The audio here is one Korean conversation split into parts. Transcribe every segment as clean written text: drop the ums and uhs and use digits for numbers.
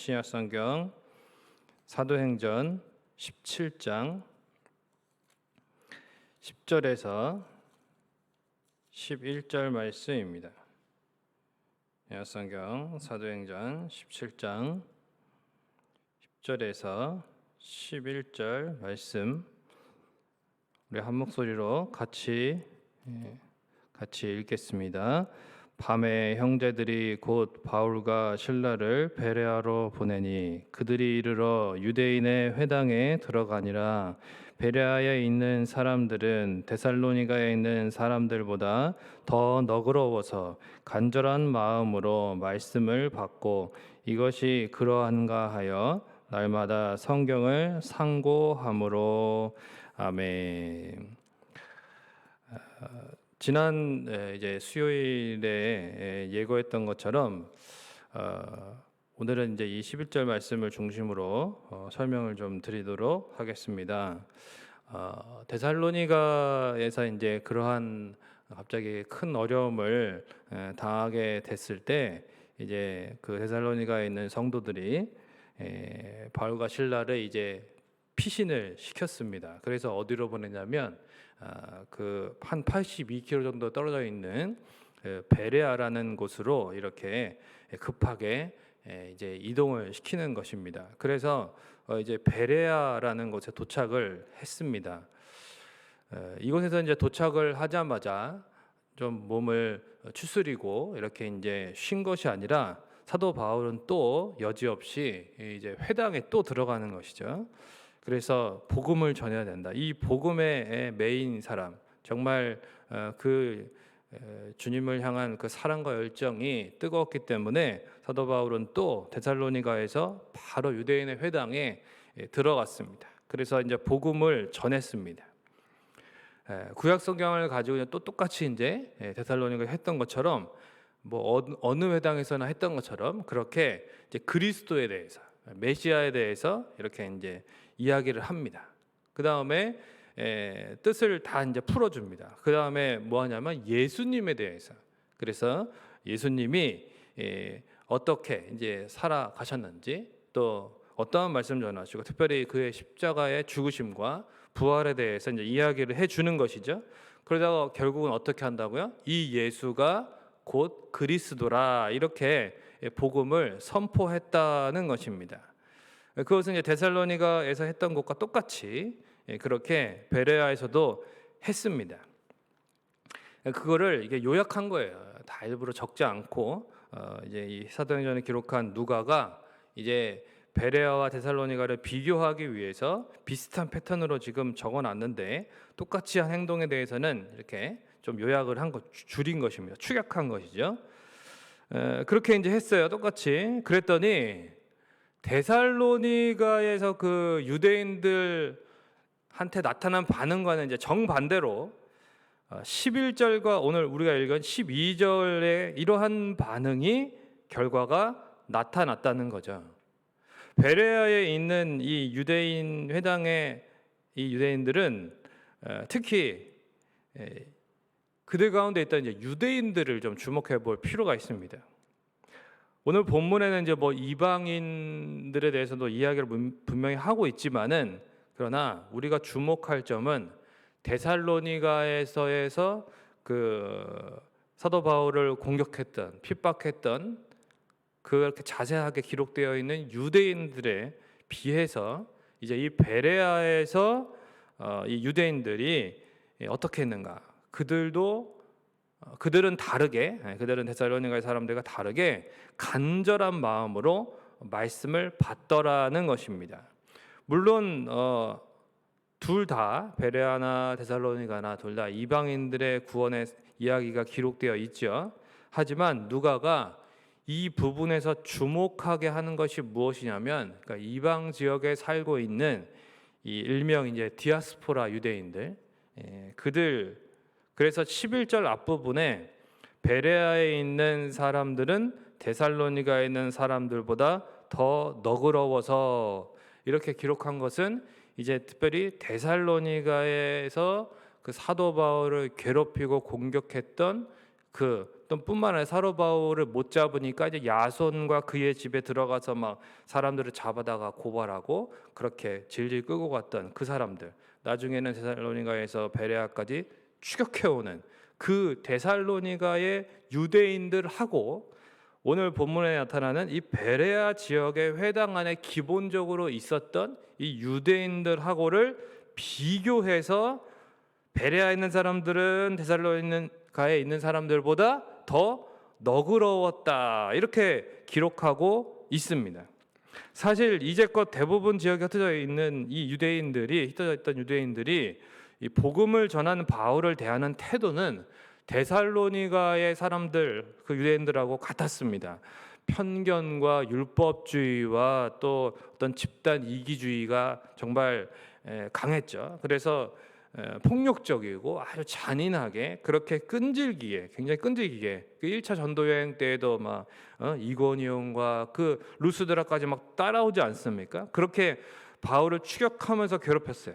신약 성경 사도행전 17장 10절에서 11절 말씀입니다. 신약 성경 사도행전 17장 10절에서 11절 말씀 우리 한 목소리로 같이 읽겠습니다. 밤에 형제들이 곧 바울과 실라를 베레아로 보내니 그들이 이르러 유대인의 회당에 들어가니라. 베레아에 있는 사람들은 데살로니가에 있는 사람들보다 더 너그러워서 간절한 마음으로 말씀을 받고 이것이 그러한가 하여 날마다 성경을 상고함으로. 아멘. 지난 이제 수요일에 예고했던 것처럼 오늘은 이제 이 11절 말씀을 중심으로 설명을 좀 드리도록 하겠습니다. 데살로니가에서 이제 그러한 갑자기 큰 어려움을 당하게 됐을 때 이제 그 데살로니가에 있는 성도들이 바울과 실라를 이제 피신을 시켰습니다. 그래서 어디로 보내냐면 그 한 82km 정도 떨어져 있는 베레아라는 곳으로 이렇게 급하게 이제 이동을 시키는 것입니다. 그래서 이제 베레아라는 곳에 도착을 했습니다. 이곳에서 이제 도착을 하자마자 좀 몸을 추스리고 이렇게 이제 쉰 것이 아니라 사도 바울은 또 여지없이 이제 회당에 또 들어가는 것이죠. 그래서 복음을 전해야 된다. 이 복음의 메인 사람, 정말 그 주님을 향한 그 사랑과 열정이 뜨거웠기 때문에 사도 바울은 또 데살로니가에서 바로 유대인의 회당에 들어갔습니다. 그래서 이제 복음을 전했습니다. 구약 성경을 가지고 또 똑같이 이제 데살로니가에 했던 것처럼 뭐 어느 회당에서나 했던 것처럼 그렇게 이제 그리스도에 대해서 메시아에 대해서 이렇게 이제 이야기를 합니다. 그 다음에 뜻을 다 이제 풀어줍니다. 그 다음에 뭐 하냐면 예수님에 대해서. 그래서 예수님이 어떻게 이제 살아가셨는지 또 어떠한 말씀 전하시고 특별히 그의 십자가의 죽으심과 부활에 대해서 이제 이야기를 해주는 것이죠. 그러다가 결국은 어떻게 한다고요? 이 예수가 곧 그리스도라 이렇게 복음을 선포했다는 것입니다. 그것은 이제 데살로니가에서 했던 것과 똑같이 그렇게 베레아에서도 했습니다. 그거를 이게 요약한 거예요. 다 일부러 적지 않고 이제 이 사도행전을 기록한 누가가 이제 베레아와 데살로니가를 비교하기 위해서 비슷한 패턴으로 지금 적어놨는데 똑같이 한 행동에 대해서는 이렇게 좀 요약을 한 것, 줄인 것입니다. 축약한 것이죠. 그렇게 이제 했어요. 똑같이. 그랬더니 데살로니가에서 그 유대인들한테 나타난 반응과는 이제 정반대로 11절과 오늘 우리가 읽은 12절에 이러한 반응이 결과가 나타났다는 거죠. 베레아에 있는 이 유대인 회당의 이 유대인들은 특히 그들 가운데 있던 이제 유대인들을 좀 주목해 볼 필요가 있습니다. 오늘 본문에는 이제 뭐 이방인들에 대해서도 이야기를 분명히 하고 있지만은 그러나 우리가 주목할 점은 데살로니가에서 그 사도 바울을 공격했던 핍박했던 그렇게 자세하게 기록되어 있는 유대인들에 비해서 이제 이 베레아에서 이 유대인들이 어떻게 했는가? 그들은 다르게, 그들은 데살로니가의 사람들과 다르게 간절한 마음으로 말씀을 받더라는 것입니다. 물론 둘 다 베레아나 데살로니가나 둘 다 이방인들의 구원의 이야기가 기록되어 있죠. 하지만 누가가 이 부분에서 주목하게 하는 것이 무엇이냐면, 그러니까 이방 지역에 살고 있는 이 일명 이제 디아스포라 유대인들, 그래서 11절 앞부분에 베레아에 있는 사람들은 데살로니가에 있는 사람들보다 더 너그러워서 이렇게 기록한 것은 이제 특별히 데살로니가에서 그 사도 바울을 괴롭히고 공격했던 그 또 뿐만 아니라 사도 바울을 못 잡으니까 이제 야손과 그의 집에 들어가서 막 사람들을 잡아다가 고발하고 그렇게 질질 끌고 갔던 그 사람들, 나중에는 데살로니가에서 베레아까지 추격해오는 그 데살로니가의 유대인들하고 오늘 본문에 나타나는 이 베레아 지역의 회당 안에 기본적으로 있었던 이 유대인들하고를 비교해서 베레아에 있는 사람들은 데살로니가에 있는 사람들보다 더 너그러웠다, 이렇게 기록하고 있습니다. 사실 이제껏 대부분 지역에 흩어져 있는 이 유대인들이, 흩어져 있던 유대인들이 이 복음을 전하는 바울을 대하는 태도는 데살로니가의 사람들, 그 유대인들하고 같았습니다. 편견과 율법주의와 또 어떤 집단 이기주의가 정말 강했죠. 그래서 폭력적이고 아주 잔인하게, 그렇게 끈질기게, 굉장히 끈질기게, 그 1차 전도 여행 때에도 막 이고니온과 그 루스드라까지 막 따라오지 않습니까? 그렇게 바울을 추격하면서 괴롭혔어요.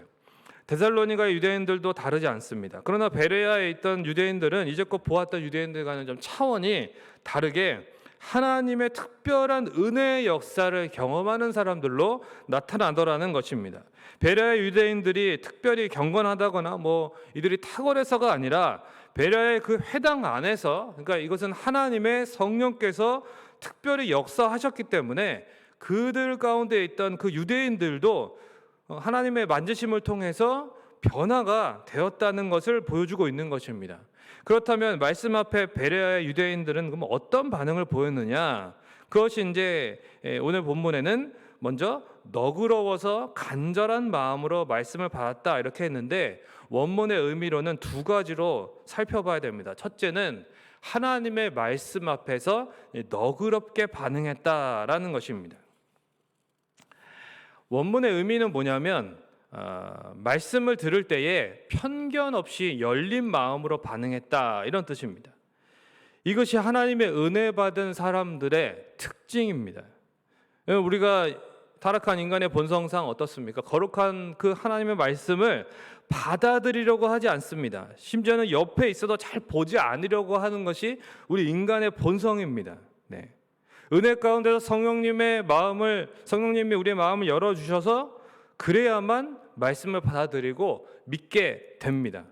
데살로니가의 유대인들도 다르지 않습니다. 그러나 베레아에 있던 유대인들은 이제껏 보았던 유대인들과는 좀 차원이 다르게 하나님의 특별한 은혜의 역사를 경험하는 사람들로 나타나더라는 것입니다. 베레아의 유대인들이 특별히 경건하다거나 이들이 탁월해서가 아니라 베레아의 그 회당 안에서, 그러니까 이것은 하나님의 성령께서 특별히 역사하셨기 때문에 그들 가운데 있던 그 유대인들도 하나님의 만지심을 통해서 변화가 되었다는 것을 보여주고 있는 것입니다. 그렇다면 말씀 앞에 베레아의 유대인들은 그럼 어떤 반응을 보였느냐? 그것이 이제 오늘 본문에는 먼저 너그러워서 간절한 마음으로 말씀을 받았다, 이렇게 했는데 원문의 의미로는 두 가지로 살펴봐야 됩니다. 첫째는 하나님의 말씀 앞에서 너그럽게 반응했다라는 것입니다. 원문의 의미는 뭐냐면 말씀을 들을 때에 편견 없이 열린 마음으로 반응했다, 이런 뜻입니다. 이것이 하나님의 은혜 받은 사람들의 특징입니다. 우리가 타락한 인간의 본성상 어떻습니까? 거룩한 그 하나님의 말씀을 받아들이려고 하지 않습니다. 심지어는 옆에 있어도 잘 보지 않으려고 하는 것이 우리 인간의 본성입니다. 네. 은혜 가운데서 성령님이 우리의 마음을 열어주셔서 그래야만 말씀을 받아들이고 믿게 됩니다.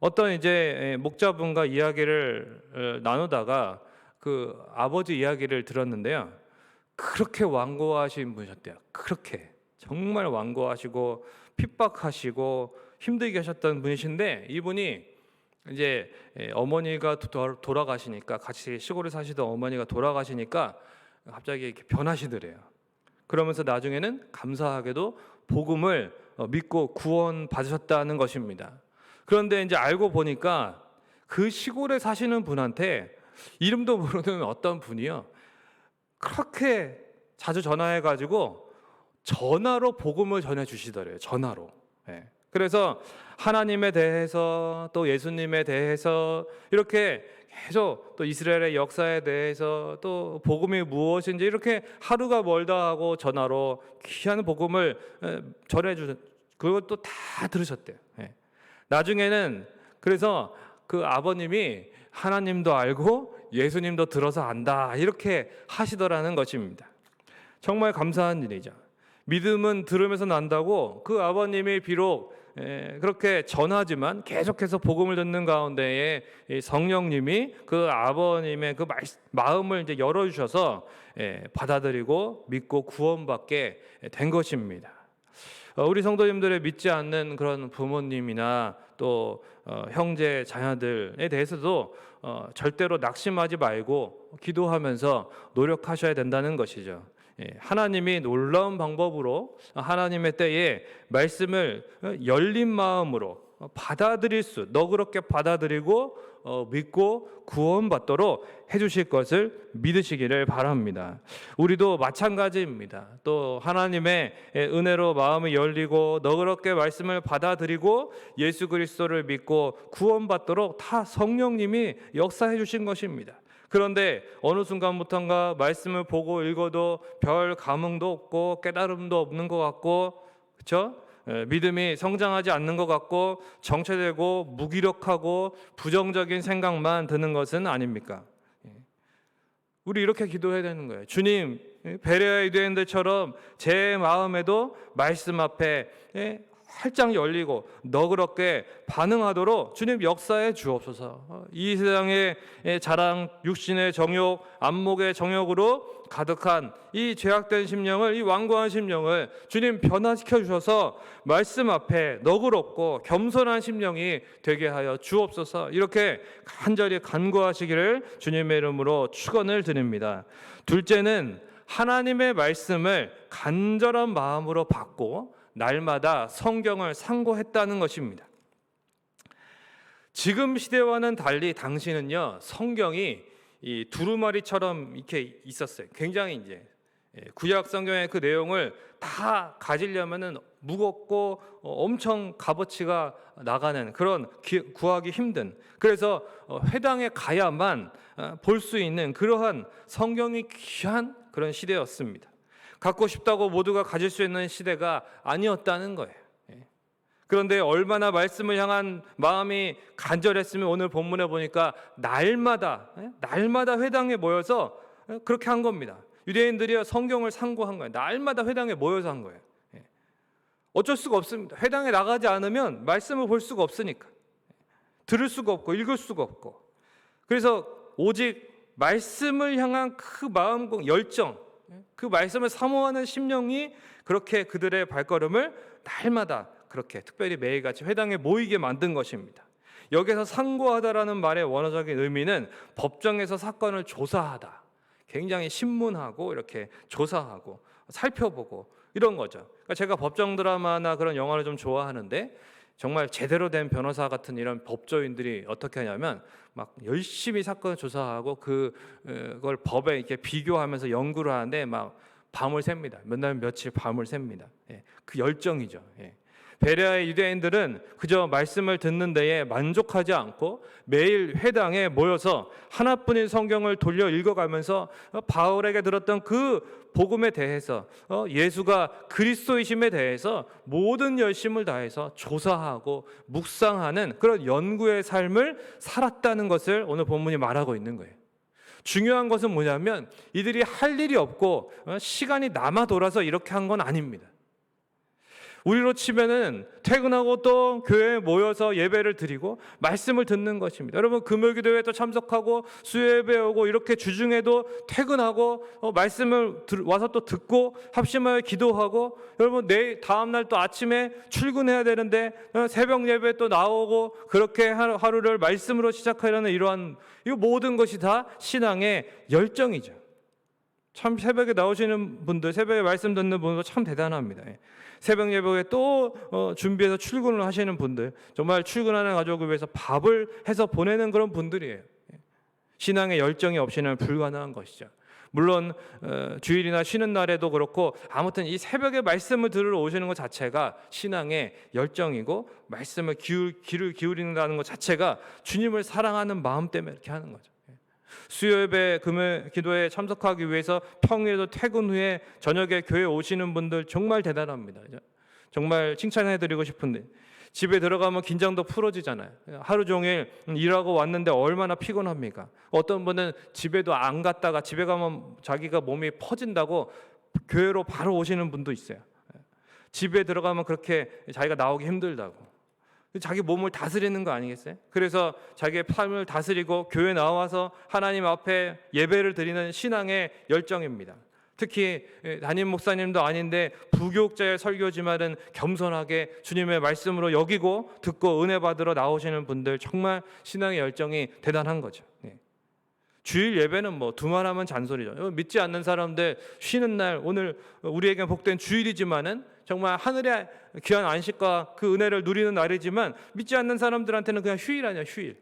어떤 이제 목자분과 이야기를 나누다가 그 아버지 이야기를 들었는데요. 그렇게 완고하신 분이셨대요. 그렇게 정말 완고하시고 핍박하시고 힘들게 하셨던 분이신데, 이분이 이제 어머니가 돌아가시니까, 같이 시골에 사시던 어머니가 돌아가시니까 갑자기 이렇게 변하시더래요. 그러면서 나중에는 감사하게도 복음을 믿고 구원 받으셨다는 것입니다. 그런데 이제 알고 보니까 그 시골에 사시는 분한테 이름도 모르는 어떤 분이요, 그렇게 자주 전화해가지고 전화로 복음을 전해주시더래요. 전화로. 그래서 하나님에 대해서 또 예수님에 대해서 이렇게 계속, 또 이스라엘의 역사에 대해서, 또 복음이 무엇인지 이렇게 하루가 멀다 하고 전화로 귀한 복음을 전해주는, 그것도 다 들으셨대요. 나중에는 그래서 그 아버님이 하나님도 알고 예수님도 들어서 안다, 이렇게 하시더라는 것입니다. 정말 감사한 일이죠. 믿음은 들으면서 난다고 그 아버님이 비록 그렇게 전하지만 계속해서 복음을 듣는 가운데에 성령님이 그 아버님의 그 마음을 이제 열어주셔서 받아들이고 믿고 구원받게 된 것입니다. 우리 성도님들의 믿지 않는 그런 부모님이나 또 형제 자녀들에 대해서도 절대로 낙심하지 말고 기도하면서 노력하셔야 된다는 것이죠. 하나님이 놀라운 방법으로 하나님의 때에 말씀을 열린 마음으로 받아들일 너그럽게 받아들이고 믿고 구원받도록 해주실 것을 믿으시기를 바랍니다. 우리도 마찬가지입니다. 또 하나님의 은혜로 마음이 열리고 너그럽게 말씀을 받아들이고 예수 그리스도를 믿고 구원받도록 다 성령님이 역사해 주신 것입니다. 그런데 어느 순간부터인가 말씀을 보고 읽어도 별 감흥도 없고 깨달음도 없는 것 같고, 그렇죠? 믿음이 성장하지 않는 것 같고 정체되고 무기력하고 부정적인 생각만 드는 것은 아닙니까? 우리 이렇게 기도해야 되는 거예요. 주님, 베레아 유대인들처럼 제 마음에도 말씀 앞에 활짝 열리고 너그럽게 반응하도록 주님 역사해 주옵소서. 이 세상의 자랑, 육신의 정욕, 안목의 정욕으로 가득한 이 죄악된 심령을, 이 완고한 심령을 주님 변화시켜 주셔서 말씀 앞에 너그럽고 겸손한 심령이 되게 하여 주옵소서. 이렇게 간절히 간구하시기를 주님의 이름으로 축원을 드립니다. 둘째는 하나님의 말씀을 간절한 마음으로 받고 날마다 성경을 상고했다는 것입니다. 지금 시대와는 달리 당시는요, 성경이 이 두루마리처럼 이렇게 있었어요. 굉장히 이제 구약 성경의 그 내용을 다 가지려면은 무겁고 엄청 값어치가 나가는 그런 구하기 힘든, 그래서 회당에 가야만 볼 수 있는 그러한 성경이 귀한 그런 시대였습니다. 갖고 싶다고 모두가 가질 수 있는 시대가 아니었다는 거예요. 그런데 얼마나 말씀을 향한 마음이 간절했으면 오늘 본문에 보니까 날마다 회당에 모여서 그렇게 한 겁니다. 유대인들이 성경을 상고한 거예요. 날마다 회당에 모여서 한 거예요. 어쩔 수가 없습니다. 회당에 나가지 않으면 말씀을 볼 수가 없으니까, 들을 수가 없고 읽을 수가 없고, 그래서 오직 말씀을 향한 그 마음, 열정, 그 말씀을 사모하는 심령이 그렇게 그들의 발걸음을 날마다 그렇게 특별히 매일같이 회당에 모이게 만든 것입니다. 여기서 상고하다라는 말의 원어적인 의미는 법정에서 사건을 조사하다, 굉장히 신문하고 이렇게 조사하고 살펴보고 이런 거죠. 그러니까 제가 법정 드라마나 그런 영화를 좀 좋아하는데, 정말 제대로 된 변호사 같은 이런 법조인들이 어떻게 하냐면 막 열심히 사건을 조사하고 그걸 법에 이렇게 비교하면서 연구를 하는데 막 밤을 셉니다. 몇 날 며칠 밤을 셉니다. 그 열정이죠. 베레아의 유대인들은 그저 말씀을 듣는 데에 만족하지 않고 매일 회당에 모여서 하나뿐인 성경을 돌려 읽어가면서 바울에게 들었던 그 복음에 대해서, 예수가 그리스도이심에 대해서 모든 열심을 다해서 조사하고 묵상하는 그런 연구의 삶을 살았다는 것을 오늘 본문이 말하고 있는 거예요. 중요한 것은 뭐냐면 이들이 할 일이 없고 시간이 남아 돌아서 이렇게 한 건 아닙니다. 우리로 치면은 퇴근하고 또 교회에 모여서 예배를 드리고 말씀을 듣는 것입니다. 여러분, 금요기도회에 또 참석하고 수요예배 오고 이렇게 주중에도 퇴근하고 말씀을 와서 또 듣고 합심하여 기도하고, 여러분 내일 다음날 또 아침에 출근해야 되는데 새벽 예배 또 나오고 그렇게 하루를 말씀으로 시작하려는 이러한 이 모든 것이 다 신앙의 열정이죠. 참 새벽에 나오시는 분들, 새벽에 말씀 듣는 분들 참 대단합니다. 새벽 예배에 또 준비해서 출근을 하시는 분들, 정말 출근하는 가족을 위해서 밥을 해서 보내는 그런 분들이에요. 신앙의 열정이 없이는 불가능한 것이죠. 물론 주일이나 쉬는 날에도 그렇고, 아무튼 이 새벽에 말씀을 들으러 오시는 것 자체가 신앙의 열정이고, 말씀을 귀를 기울인다는 것 자체가 주님을 사랑하는 마음 때문에 이렇게 하는 거죠. 수요예배, 금요 기도에 참석하기 위해서 평일에도 퇴근 후에 저녁에 교회 오시는 분들 정말 대단합니다. 정말 칭찬해드리고 싶은데, 집에 들어가면 긴장도 풀어지잖아요. 하루 종일 일하고 왔는데 얼마나 피곤합니까? 어떤 분은 집에도 안 갔다가 집에 가면 자기가 몸이 퍼진다고 교회로 바로 오시는 분도 있어요. 집에 들어가면 그렇게 자기가 나오기 힘들다고. 자기 몸을 다스리는 거 아니겠어요? 그래서 자기의 삶을 다스리고 교회 나와서 하나님 앞에 예배를 드리는 신앙의 열정입니다. 특히 담임 목사님도 아닌데 부교육자의 설교지만은 겸손하게 주님의 말씀으로 여기고 듣고 은혜 받으러 나오시는 분들, 정말 신앙의 열정이 대단한 거죠. 주일 예배는 뭐 두말하면 잔소리죠. 믿지 않는 사람들 쉬는 날, 오늘 우리에게 복된 주일이지만은 정말 하늘의 귀한 안식과 그 은혜를 누리는 날이지만, 믿지 않는 사람들한테는 그냥 휴일 아니야, 휴일.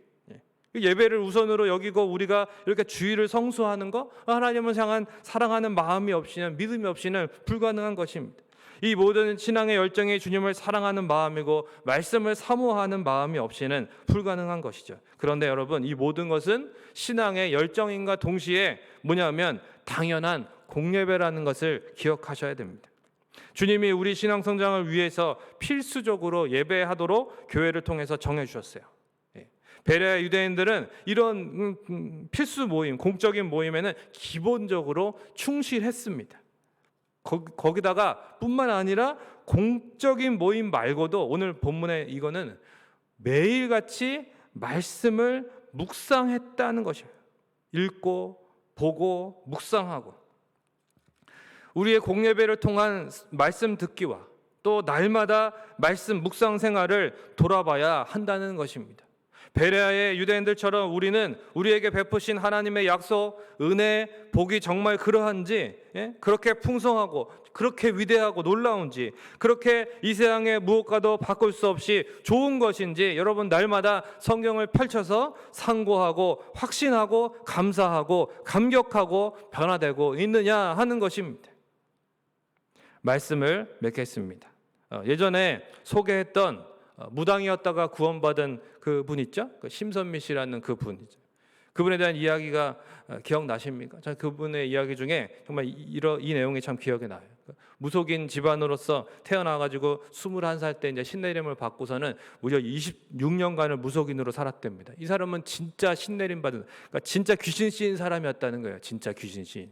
예배를 우선으로 여기고 우리가 이렇게 주일을 성수하는 거, 하나님을 향한 사랑하는 마음이 없이는, 믿음이 없이는 불가능한 것입니다. 이 모든 신앙의 열정이 주님을 사랑하는 마음이고 말씀을 사모하는 마음이 없이는 불가능한 것이죠. 그런데 여러분, 이 모든 것은 신앙의 열정인가 동시에 뭐냐면 당연한 공예배라는 것을 기억하셔야 됩니다. 주님이 우리 신앙 성장을 위해서 필수적으로 예배하도록 교회를 통해서 정해 주셨어요. 베레아 유대인들은 이런 필수 모임, 공적인 모임에는 기본적으로 충실했습니다. 거기다가 뿐만 아니라 공적인 모임 말고도 오늘 본문에 이거는 매일같이 말씀을 묵상했다는 것이에요. 읽고 보고 묵상하고 우리의 공예배를 통한 말씀 듣기와 또 날마다 말씀 묵상 생활을 돌아봐야 한다는 것입니다. 베레아의 유대인들처럼 우리는 우리에게 베푸신 하나님의 약속, 은혜, 복이 정말 그러한지, 그렇게 풍성하고 그렇게 위대하고 놀라운지, 그렇게 이 세상의 무엇과도 바꿀 수 없이 좋은 것인지 여러분 날마다 성경을 펼쳐서 상고하고 확신하고 감사하고 감격하고 변화되고 있느냐 하는 것입니다. 말씀을 맺겠습니다. 예전에 소개했던 무당이었다가 구원받은 그 분 있죠? 그 심선미 씨라는 그 분이죠. 그분에 대한 이야기가 기억나십니까? 저 그분의 이야기 중에 정말 이 내용이 참 기억에 나요. 무속인 집안으로서 태어나가지고 21살 때 이제 신내림을 받고서는 무려 26년간을 무속인으로 살았답니다. 이 사람은 진짜 신내림 받은, 그러니까 진짜 귀신 씌인 사람이었다는 거예요. 진짜 귀신 씌인.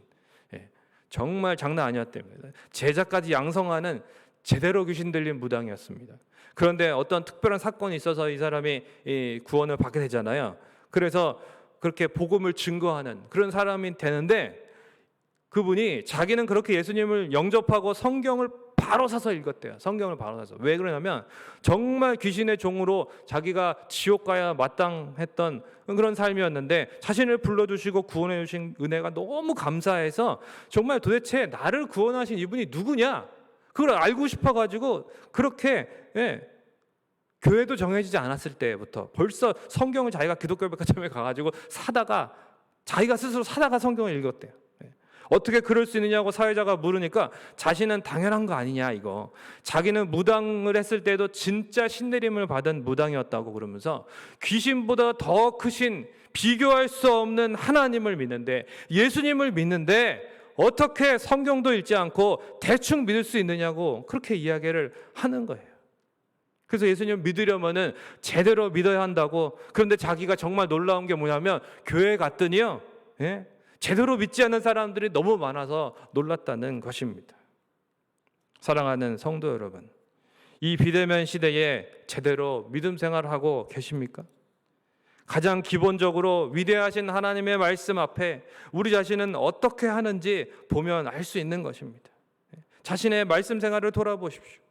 정말 장난 아니었답니다. 제자까지 양성하는 제대로 귀신 들린 무당이었습니다. 그런데 어떤 특별한 사건이 있어서 이 사람이 구원을 받게 되잖아요. 그래서 그렇게 복음을 증거하는 그런 사람이 되는데 그분이 자기는 그렇게 예수님을 영접하고 성경을 바로 사서 읽었대요. 성경을 바로 사서. 왜 그러냐면 정말 귀신의 종으로 자기가 지옥 가야 마땅했던 그런 삶이었는데 자신을 불러주시고 구원해 주신 은혜가 너무 감사해서 정말 도대체 나를 구원하신 이분이 누구냐? 그걸 알고 싶어가지고 그렇게 교회도 정해지지 않았을 때부터 벌써 성경을 자기가 기독교 백화점에 가가지고 사다가 자기가 스스로 사다가 성경을 읽었대요. 어떻게 그럴 수 있느냐고 사회자가 물으니까 자신은 당연한 거 아니냐 이거. 자기는 무당을 했을 때도 진짜 신내림을 받은 무당이었다고 그러면서 귀신보다 더 크신 비교할 수 없는 하나님을 믿는데 예수님을 믿는데 어떻게 성경도 읽지 않고 대충 믿을 수 있느냐고 그렇게 이야기를 하는 거예요. 그래서 예수님을 믿으려면은 제대로 믿어야 한다고. 그런데 자기가 정말 놀라운 게 뭐냐면 교회 갔더니요, 제대로 믿지 않는 사람들이 너무 많아서 놀랐다는 것입니다. 사랑하는 성도 여러분, 이 비대면 시대에 제대로 믿음 생활을 하고 계십니까? 가장 기본적으로 위대하신 하나님의 말씀 앞에 우리 자신은 어떻게 하는지 보면 알 수 있는 것입니다. 자신의 말씀 생활을 돌아보십시오.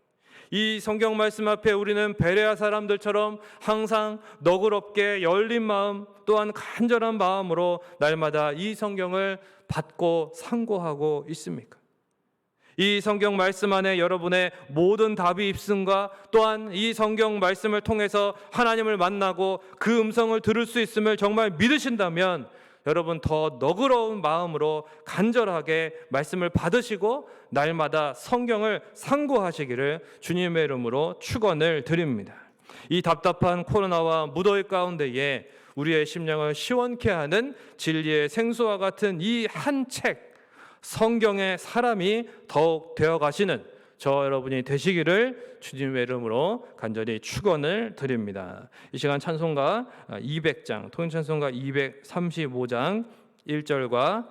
이 성경 말씀 앞에 우리는 베레아 사람들처럼 항상 너그럽게 열린 마음 또한 간절한 마음으로 날마다 이 성경을 받고 상고하고 있습니까? 이 성경 말씀 안에 여러분의 모든 답이 있음과 또한 이 성경 말씀을 통해서 하나님을 만나고 그 음성을 들을 수 있음을 정말 믿으신다면 여러분 더 너그러운 마음으로 간절하게 말씀을 받으시고 날마다 성경을 상고하시기를 주님의 이름으로 축원을 드립니다. 이 답답한 코로나와 무더위 가운데에 우리의 심령을 시원케 하는 진리의 생수와 같은 이 한 책 성경의 사람이 더욱 되어가시는 저 여러분이 되시기를 주님의 이름으로 간절히 축원을 드립니다. 이 시간 찬송가 200장, 통일찬송가 235장 1절과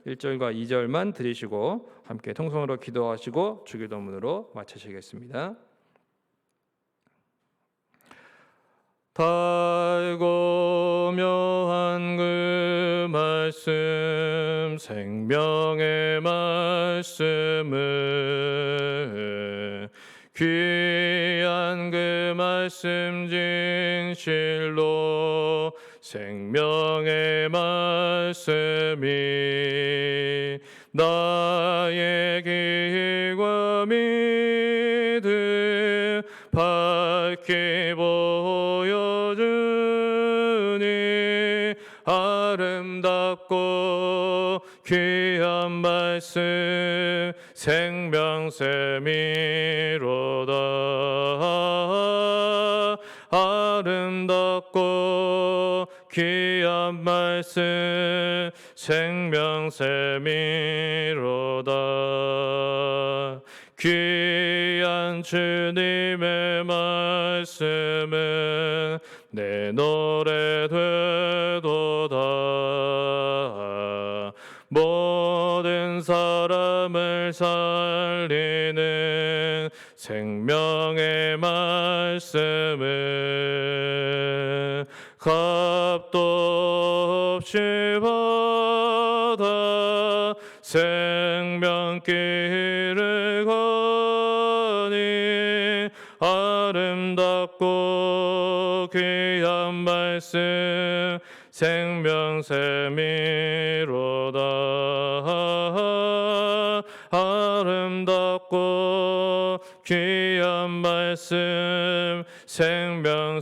2절만 들으시고 함께 통성으로 기도하시고 주기도문으로 마치시겠습니다. 달고 묘한 그 말씀 생명의 말씀을 귀한 그 말씀 진실로 생명의 말씀이 나의 길과 믿음 밝히 보여주니 아름답고 귀한 말씀 생명샘이로다. 아름답고 귀한 말씀 생명샘이로다. 귀한 주님의 말씀은 내 노래 되도다. 모든 사람을 살리는 생명의 말씀을 값도 없이 받아 생명길을 가니 아름답고 귀한 말씀 생명샘이로다. 아름답고 귀한 말씀 생명샘이로다.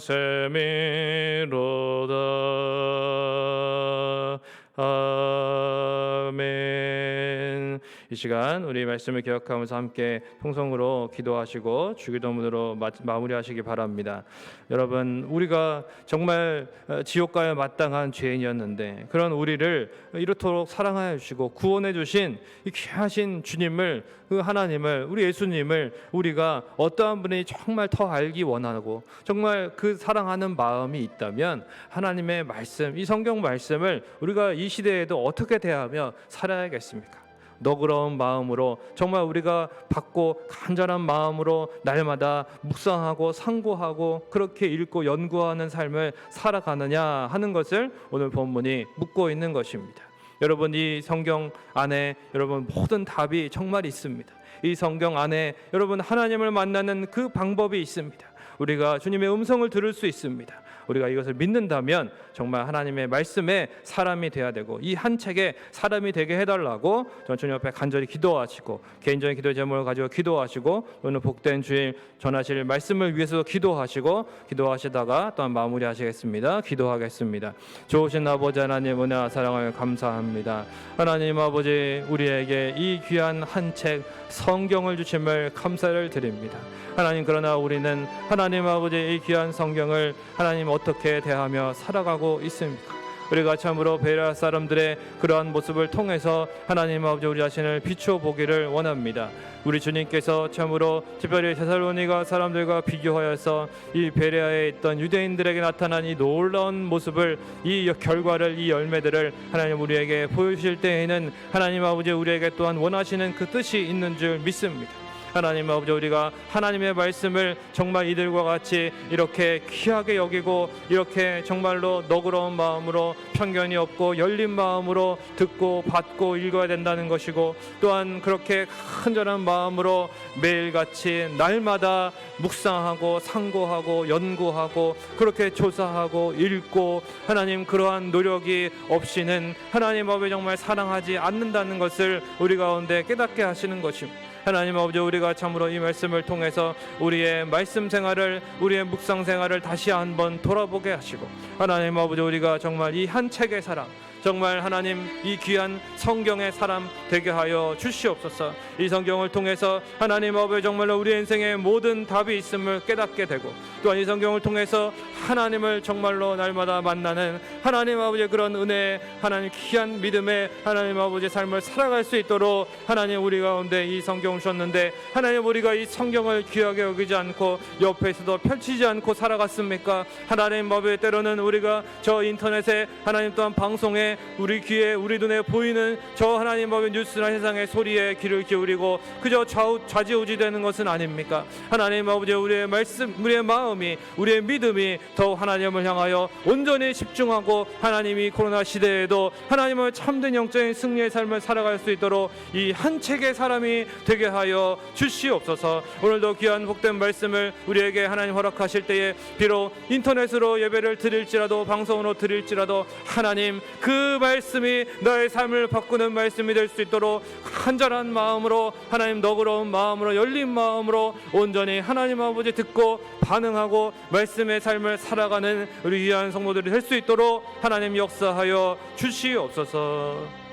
아멘. 이 시간 우리 말씀을 기억하면서 함께 통성으로 기도하시고 주기도문으로 마무리하시기 바랍니다. 여러분, 우리가 정말 지옥 가야 마땅한 죄인이었는데 그런 우리를 이렇도록 사랑하여 주시고 구원해 주신 이 귀하신 주님을, 그 하나님을, 우리 예수님을 우리가 어떠한 분이 정말 더 알기 원하고 정말 그 사랑하는 마음이 있다면 하나님의 말씀, 이 성경 말씀을 우리가 이 시대에도 어떻게 대하며 살아야겠습니까? 너그러운 마음으로 정말 우리가 받고 간절한 마음으로 날마다 묵상하고 상고하고 그렇게 읽고 연구하는 삶을 살아가느냐 하는 것을 오늘 본문이 묻고 있는 것입니다. 여러분, 이 성경 안에 여러분 모든 답이 정말 있습니다. 이 성경 안에 여러분 하나님을 만나는 그 방법이 있습니다. 우리가 주님의 음성을 들을 수 있습니다. 우리가 이것을 믿는다면 정말 하나님의 말씀에 사람이 돼야 되고 이 한 책에 사람이 되게 해달라고 주님 앞에 간절히 기도하시고 개인적인 기도 제목을 가지고 기도하시고 오늘 복된 주일 전하실 말씀을 위해서 기도하시고 기도하시다가 또한 마무리하시겠습니다. 기도하겠습니다. 좋으신 아버지 하나님, 은혜와 사랑을 감사합니다. 하나님 아버지, 우리에게 이 귀한 한 책 성경을 주심을 감사를 드립니다. 하나님, 그러나 우리는 하나님 아버지 이 귀한 성경을 하나님 어떻게 대하며 살아가고 있습니까? 우리가 참으로 베레아 사람들의 그러한 모습을 통해서 하나님 아버지 우리 자신을 비추어 보기를 원합니다. 우리 주님께서 참으로 특별히 데살로니가 사람들과 비교하여서 이 베레아에 있던 유대인들에게 나타난 이 놀라운 모습을, 이 결과를, 이 열매들을 하나님 우리에게 보여주실 때에는 하나님 아버지 우리에게 또한 원하시는 그 뜻이 있는 줄 믿습니다. 하나님 아버지, 우리가 하나님의 말씀을 정말 이들과 같이 이렇게 귀하게 여기고 이렇게 정말로 너그러운 마음으로 편견이 없고 열린 마음으로 듣고 받고 읽어야 된다는 것이고, 또한 그렇게 간절한 마음으로 매일같이 날마다 묵상하고 상고하고 연구하고 그렇게 조사하고 읽고 하나님 그러한 노력이 없이는 하나님 아버지 정말 사랑하지 않는다는 것을 우리 가운데 깨닫게 하시는 것입니다. 하나님 아버지, 우리가 참으로 이 말씀을 통해서 우리의 말씀 생활을, 우리의 묵상 생활을 다시 한번 돌아보게 하시고, 하나님 아버지 우리가 정말 이 한 책의 사람, 정말 하나님 이 귀한 성경의 사람 되게 하여 주시옵소서. 이 성경을 통해서 하나님 아버지 정말로 우리 인생의 모든 답이 있음을 깨닫게 되고, 또한 이 성경을 통해서 하나님을 정말로 날마다 만나는 하나님 아버지의 그런 은혜, 하나님 귀한 믿음의 하나님 아버지의 삶을 살아갈 수 있도록 하나님 우리 가운데 이 성경을 주셨는데, 하나님 우리가 이 성경을 귀하게 여기지 않고 옆에서도 펼치지 않고 살아갔습니까? 하나님 아버지, 때로는 우리가 저 인터넷에 하나님 또한 방송에 우리 귀에 우리 눈에 보이는 저 하나님 아버지 뉴스나 세상의 소리에 귀를 기울이고 그저 좌지우지 되는 것은 아닙니까? 하나님 아버지, 우리의 말씀, 우리의 마음이, 우리의 믿음이 더욱 하나님을 향하여 온전히 집중하고 하나님이 코로나 시대에도 하나님을 참된 영적인 승리의 삶을 살아갈 수 있도록 이 한 책의 사람이 되게 하여 주시옵소서. 오늘도 귀한 복된 말씀을 우리에게 하나님 허락하실 때에 비록 인터넷으로 예배를 드릴지라도 방송으로 드릴지라도 하나님 그 말씀이 너의 삶을 바꾸는 말씀이 될 수 있도록 간절한 마음으로, 하나님 너그러운 마음으로, 열린 마음으로 온전히 하나님 아버지 듣고 반응하고 말씀의 삶을 살아가는 우리 귀한 성도들이 될 수 있도록 하나님 역사하여 주시옵소서.